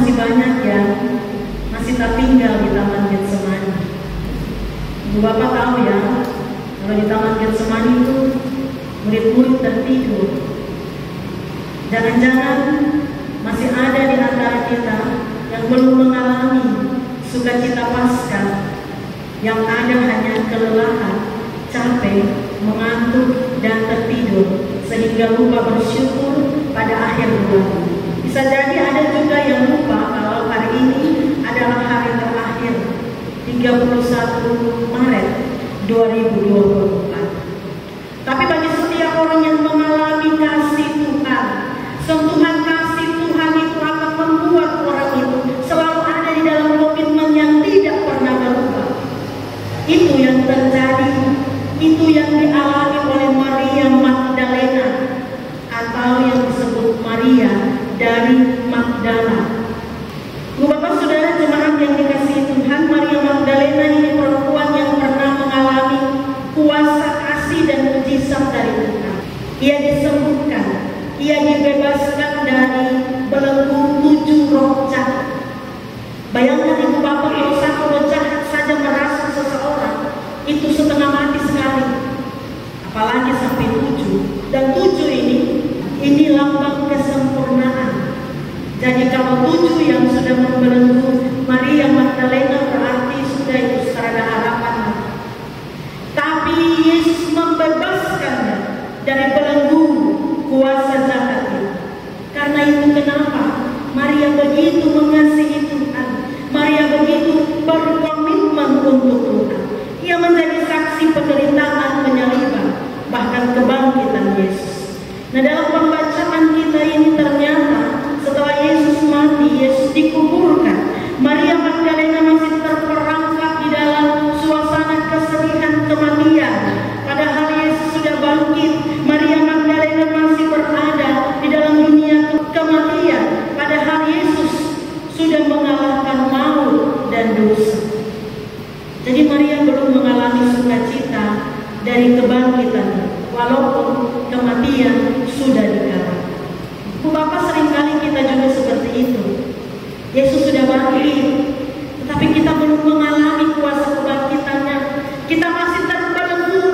masih banyak yang masih tertinggal di Taman Getsemani. Ibu Bapak tahu ya, kalau di Taman Getsemani itu murid-murid tertidur. Jangan-jangan masih ada di antara kita yang belum mengalami sukacita Paskah, yang ada hanya kelelahan, capek, mengantuk, dan tertidur, sehingga lupa bersyukur pada akhir bulan. Bisa jadi ada juga yang lupa kalau hari ini adalah hari terakhir, 31 Maret 2024. Tapi bagi setiap orang yang mengalami kasih Tuhan, sentuhan kasih Tuhan itu akan membuat orang itu selalu ada di dalam komitmen yang tidak pernah berubah. Itu yang terjadi, itu yang dialami oleh Maria Magdalena, atau yang disebut Maria dari Magdala. Bapak Saudara jemaat yang dikasihi Tuhan, Maria Magdalena ini perempuan yang pernah mengalami kuasa kasih dan mujizat dari Tuhan. Ia disembuhkan, ia dibebaskan dari belenggu 7 roh jahat. Bayangkan Ibu Bapak, kalau satu roh jahat saja merasuk seseorang, itu setengah mati sekali, apalagi sampai 7. Dan 7 ini lambang kesempurnaan. Jadi kalau 7 yang sudah membelenggu Maria Magdalena, berarti sudah itu serada harapan. Tapi Yesus membebaskannya dari belenggu kuasa jahat itu. Karena itu kenapa Maria begitu mengasihi Tuhan, Maria begitu berkomitmen untuk Tuhan. Ia menjadi saksi penderitaan, penyaliban, bahkan kebangkitan Yesus. Nah, dalam pembacaan kita ini ternyata setelah Yesus mati, Yesus dikuburkan, Maria Magdalena masih terperangkap di dalam suasana kesedihan kematian. Padahal Yesus sudah bangkit, Maria Magdalena masih berada di dalam dunia kematian. Padahal Yesus sudah mengalahkan maut dan dosa. Jadi Maria belum mengalami sukacita dari kebangkitan, walaupun kematian sudah dikalahkan. Bapak, seringkali kita juga seperti itu. Yesus sudah bangkit, tetapi kita belum mengalami kuasa kebangkitannya. Kita masih terbelenggu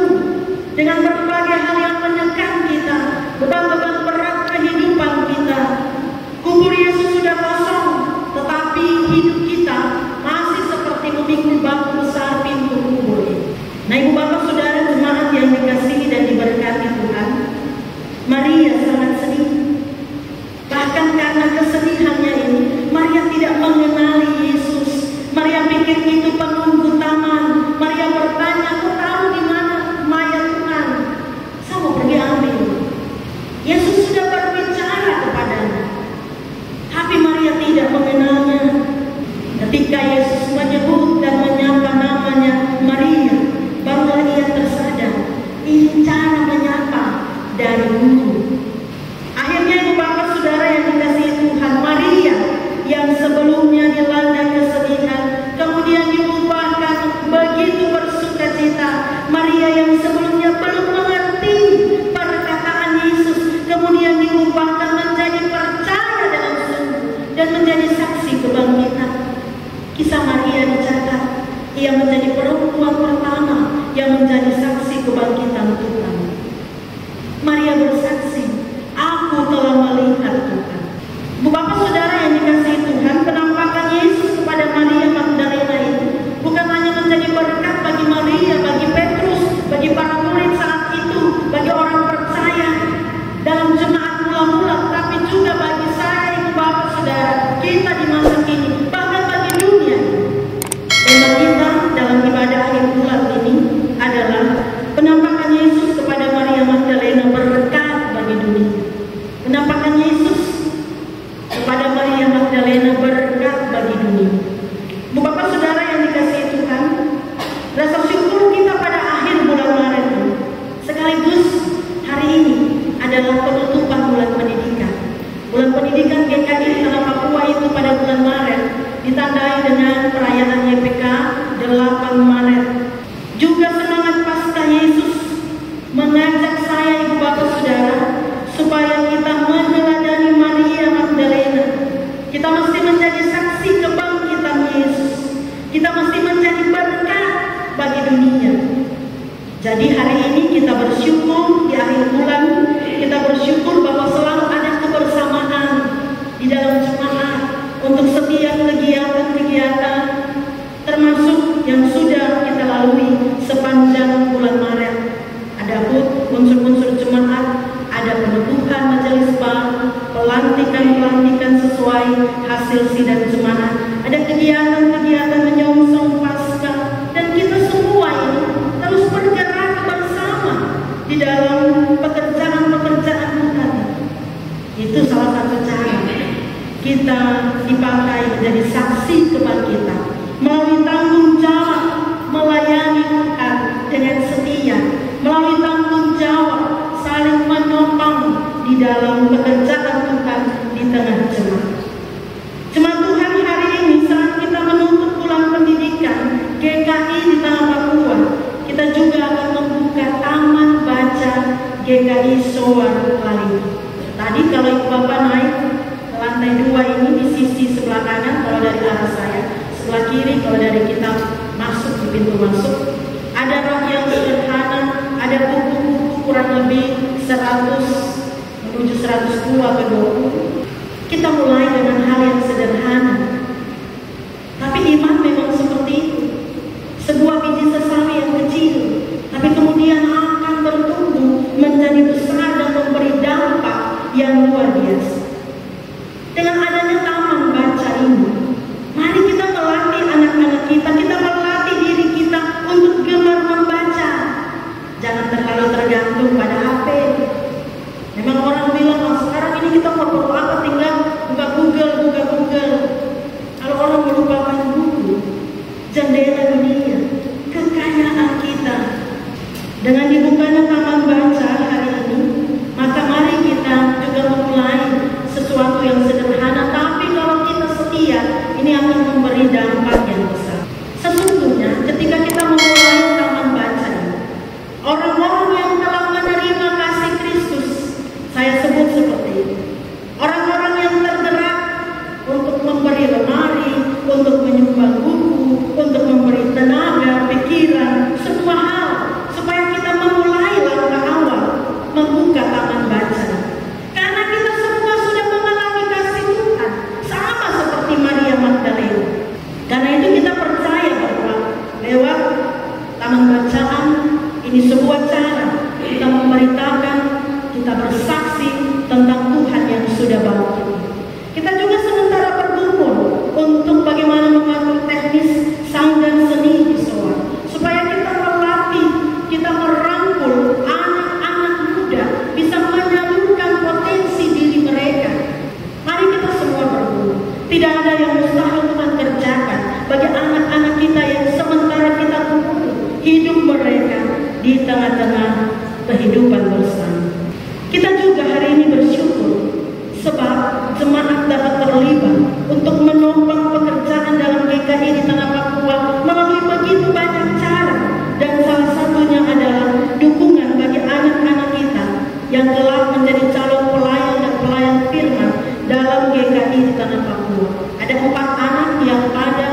dengan berbagai hal yang menekan kita, beban-beban berat kehidupan kita. Kubur Yesus sudah kosong, tetapi hidup kita masih seperti memikul batu besar pintu kubur. Nah, Ibu Bapak Saudara jemaat yang dikasihi dan diberkati Tuhan, Maria sangat sedih. Bahkan karena kesedihannya ini, Maria tidak mengenali Yesus. Maria pikir itu penunggu taman. Maria bertanya, "Kau tahu di mana mayat Tuhan? Saya mau pergi ambil." Yesus sudah berbicara kepadanya, tapi Maria tidak mengenalnya. Ketika Yesus menyebut dan menyapa namanya Maria, barulah ia tersadar, ini cara menyapa dari guru. Akhirnya Ibu Bapak Saudara yang dikasihi Tuhan, Maria yang sebelumnya dilanda kesedihan, kemudian diubahkan begitu bersukacita. Maria yang sebelumnya belum mengerti perkataan Yesus, kemudian diubahkan menjadi percaya dalam sungguh dan menjadi saksi kebangkitan. Kisah Maria dicatat, ia menjadi perempuan pertama yang menjadi saksi kebangkitan Tuhan. Maria bersaksi, "Aku telah melihat Tuhan." Bu Bapak Saudara yang dikasihi Tuhan, penampakan Yesus kepada Maria Magdalena itu bukan hanya menjadi berkat bagi Maria, bagi Petrus, bagi para murid saat itu, bagi orang percaya dalam jemaat mula-mula, tapi juga bagi saya, Ibu Bapak Saudara, kita di masa kini, bahkan bagi dunia. Tema kita dalam ibadah akhir bulan ini adalah penampakan Yesus kepada Maria Magdalena berkat bagi dunia. Penampakan Yesus kepada Maria Magdalena berkat bagi dunia. Bu Bapak Saudara yang dikasihi Tuhan, rasa syukur kita pada akhir bulan Maret ini, sekaligus hari ini adalah penutupan bulan pendidikan. Bulan pendidikan GKI Tanah Papua itu pada bulan Maret ditandai dengan perayaan YPK Jadi hari ini kita bersyukur di akhir bulan, kita bersyukur bahwa selalu ada kebersamaan di dalam jemaat untuk setiap kegiatan-kegiatan, termasuk yang sudah kita lalui sepanjang bulan Maret. Ada unsur-unsur jemaat, ada penutupan majelis baru, pelantikan sesuai hasil sidang jemaat, ada kegiatan-kegiatan menyongsong Paskah, dan kita semua ini terus bergerak bersama di dalam pekerjaan-pekerjaan Tuhan. Itu salah satu cara kita dipakai menjadi saksi kebangkitan, melalui tanggung jawab melayani Tuhan dengan setia, melalui tanggung jawab saling menopang di dalam pekerjaan Tuhan di tengah jemaat. Jemaat Tuhan, hari ini saat kita menutup bulan pendidikan GKI di tanah Papua, kita juga akan membuka taman baca GKI Soar Bali. Tadi kalau Ibu Bapak naik ke lantai 2 ini di sisi sebelah kanan kalau dari arah saya, sebelah kiri kalau dari kita masuk di pintu masuk, ada rak yang sederhana, ada buku-buku kurang lebih 100 menuju 102 ke 20. Kita mulai dengan hal yang sederhana, tapi iman memang seperti itu. Sebuah biji sesawi yang kecil, tapi kemudian akan bertumbuh menjadi besar dan memberi dampak yang luar biasa. Dengan adanya taman baca ini, mari kita melatih anak-anak kita melatih diri kita untuk gemar membaca. Jangan terlalu tergantung pada HP. Memang orang bilang, oh, sekarang ini kita mau perlu apa, tinggal buka Google. Kalau orang melupakan buku, jendela dunia, kekayaan kita. Dengan dibukanya taman baca hari ini, maka mari kita juga memulai sesuatu yang sederhana, tapi kalau kita setia, ini akan memberi dampak yang besar. Sesungguhnya ketika kita memulai taman baca, orang-orang yang telah menerima kasih Kristus, saya sebut seperti ini, orang-orang yang tergerak untuk memberi lemari, untuk menyumbang buku, untuk memberi tenaga, pikiran, semua hal, supaya kita memulai langkah awal membuka taman baca. Karena kita semua sudah mengalami kasih Tuhan, sama seperti Maria Magdalena. Karena itu kita percaya bahwa lewat taman bacaan ini sebuah cara kita memberitakan, kita bersaksi tentang Tuhan yang sudah bangkit. Kita juga sementara berkumpul untuk bagaimana mengatur teknis sanggar seni di Soar, supaya kita melatih, kita merangkul anak-anak muda bisa menyalurkan potensi diri mereka. Mari kita semua berkumpul. Tidak ada yang mustahil Tuhan kerjakan bagi anak-anak kita yang sementara kita kumpul hidup mereka di tengah-tengah kehidupan bersama. Kita juga hari ini bersyukur sebab jemaat dapat terlibat untuk menopang pekerjaan dalam GKI di tanah Papua melalui begitu banyak cara, dan salah satunya adalah dukungan bagi anak-anak kita yang telah menjadi calon pelayan dan pelayan firman dalam GKI di tanah Papua. Ada 4 anak yang pada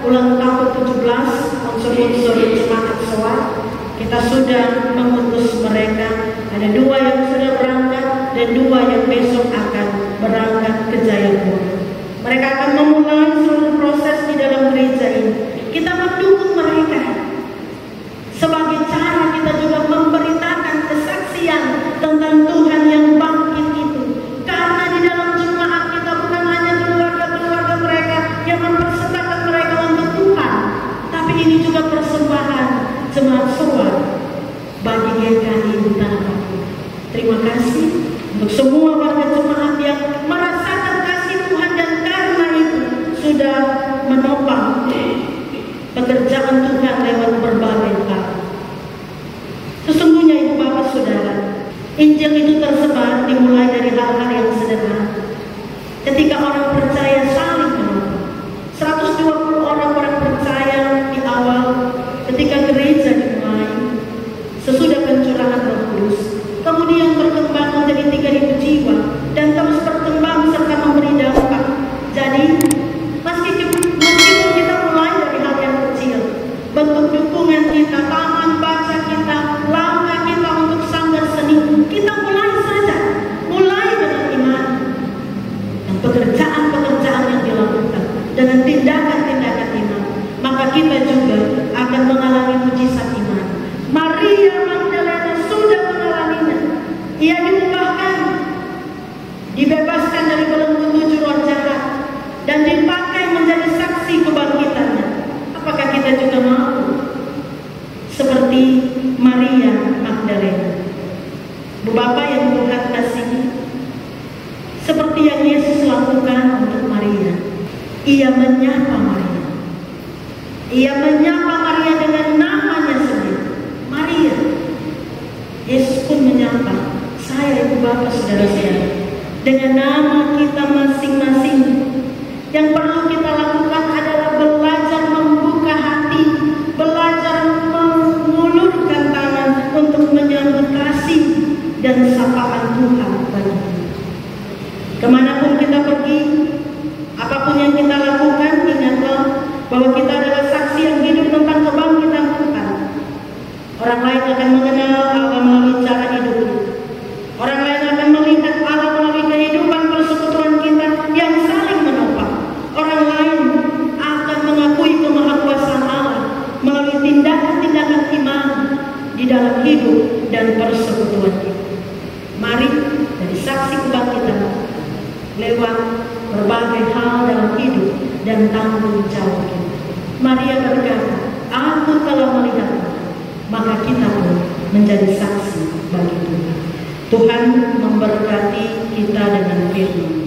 ulang tahun 17 unsur-unsur jemaat Soar. Kita sudah mengutus mereka. Ada 2 yang sudah berangkat dan 2 yang besok akan berangkat ke Jayapura. Mereka akan memulai seluruh proses di dalam gereja ini. Kita mendukung mereka sebagai cara kita juga memberitakan kesaksian tentang Tuhan yang bangkit itu. Karena di dalam jemaat kita bukan hanya keluarga-keluarga mereka yang mempersembahkan mereka untuk Tuhan, tapi ini juga persembahan jemaat Soar bagi GKI di tanah Papua. Terima kasih untuk semua warga jemaat yang maka kita juga akan mengalami mujizat iman. Maria Magdalena sudah mengalaminya. Ia diubahkan, dibebaskan dari belenggu 7 roh jahat, dan dipakai menjadi saksi kebangkitannya. Apakah kita juga mau seperti Maria Magdalena? Bu Bapak yang Tuhan kasihi, seperti yang Yesus lakukan untuk Maria, Ia menyapa Maria. Ia menyapa Maria dengan namanya sendiri, Maria. Yesus pun menyapa saya, Ibu Bapak, saudara-saudara, dengan nama kita masing-masing. Yang perlu kita lakukan adalah belajar membuka hati, belajar mengulurkan tangan untuk menyambut kasih dan sapaan Tuhan bagi kita. Kemanapun kita pergi, apapun yang kita lakukan, ingatlah bahwa kita adalah saksi yang hidup tentang kebangkitan Tuhan. Orang lain akan mengenal Allah melalui cara hidup kita. Orang lain akan melihat Allah melalui kehidupan persekutuan kita yang saling menopang. Orang lain akan mengakui kemahakuasaan Allah melalui tindakan-tindakan iman di dalam hidup dan persekutuan kita. Mari dari saksi kebangkitan lewat berbagai hal dalam hidup dan tanggung jawab kita. Maria berkata, aku telah melihat, maka kita pun menjadi saksi bagi Tuhan. Tuhan memberkati kita dengan firman.